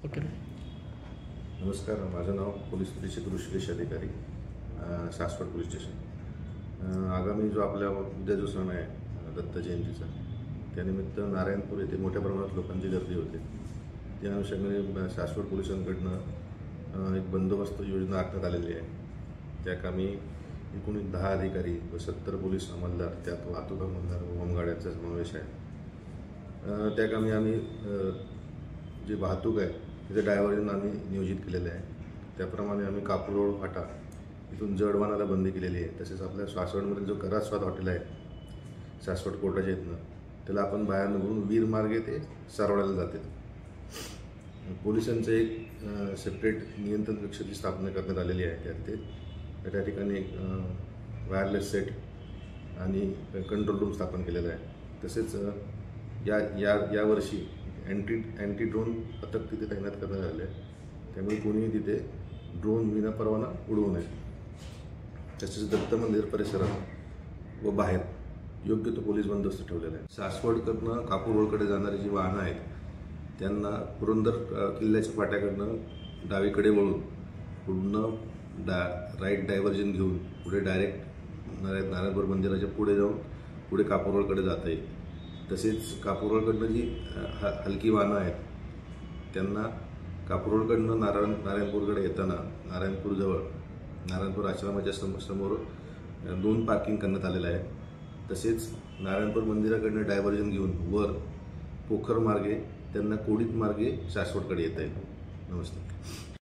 Okay. नमस्कार, माझं नाव police निरीक्षक ऋषिकेश अधिकारी, सासवड पोलीस स्टेशन. आगामी जो आपला उद्या जो सण आहे दत्त जयंतीचा, त्यानिमित्त नारायणपूर येथे मोठ्या प्रमाणात लोकांची गर्दी होते. त्या अनुषंगाने सासवड पोलिसांकडनं एक बंदोबस्त योजना आखण्यात आलेली आहे. त्या कामी एकूण 10 अधिकारी व 70 पोलीस अंमलदार, त्यात वाहतूक अंमलदार व होमगार्ड यांचा समावेश आहे. त्या कामी आम्ही जी वाहतूक आहे तिथे डायव्हर्जन आम्ही नियोजित केलेलं आहे. त्याप्रमाणे आम्ही कापूर रोड फाटा इथून जडवानाला बंदी केलेली आहे. तसेच आपल्या सासवडमधील जो करास्वाद हॉटेल आहे सासवड कोर्टाच्या इथनं, त्याला आपण बाहेरनं बोलून वीर मार्गे ते सारवड्याला जाते. पोलिसांचं एक सेपरेट नियंत्रण कक्षाची स्थापना करण्यात आलेली आहे. त्या ठिकाणी एक वायरलेस सेट आणि कंट्रोल रूम स्थापन केलेलं आहे. तसेच यावर्षी अँटी ड्रोन पथक तिथे तैनात करण्यात आले आहे. त्यामुळे कोणीही तिथे ड्रोन विना परवाना उडवू नये. तसेच दत्त मंदिर परिसरात व बाहेर योग्य तो पोलीस बंदोबस्त ठेवलेला आहे. सासवडकडनं कापूर रोडकडे जाणारी जी वाहनं आहेत त्यांना पुरंदर किल्ल्याच्या फाट्याकडनं डावीकडे वळून पुढनं राईट डायव्हर्जन घेऊन पुढे डायरेक्ट नारायणपूर मंदिराच्या पुढे जाऊन पुढे कापूर रोडकडे जाता येईल. तसेच कापूर रोडकडनं जी हलकी वाहनं आहेत त्यांना कापूर रोडकडनं नारायणपूरकडे येताना नारायणपूर आश्रमाच्या समोर 2 पार्किंग करण्यात आलेलं आहे. तसेच नारायणपूर मंदिराकडनं डायव्हर्जन घेऊन वर पोखर मार्गे त्यांना कोडीत मार्गे सासवडकडे येता येईल. नमस्ते.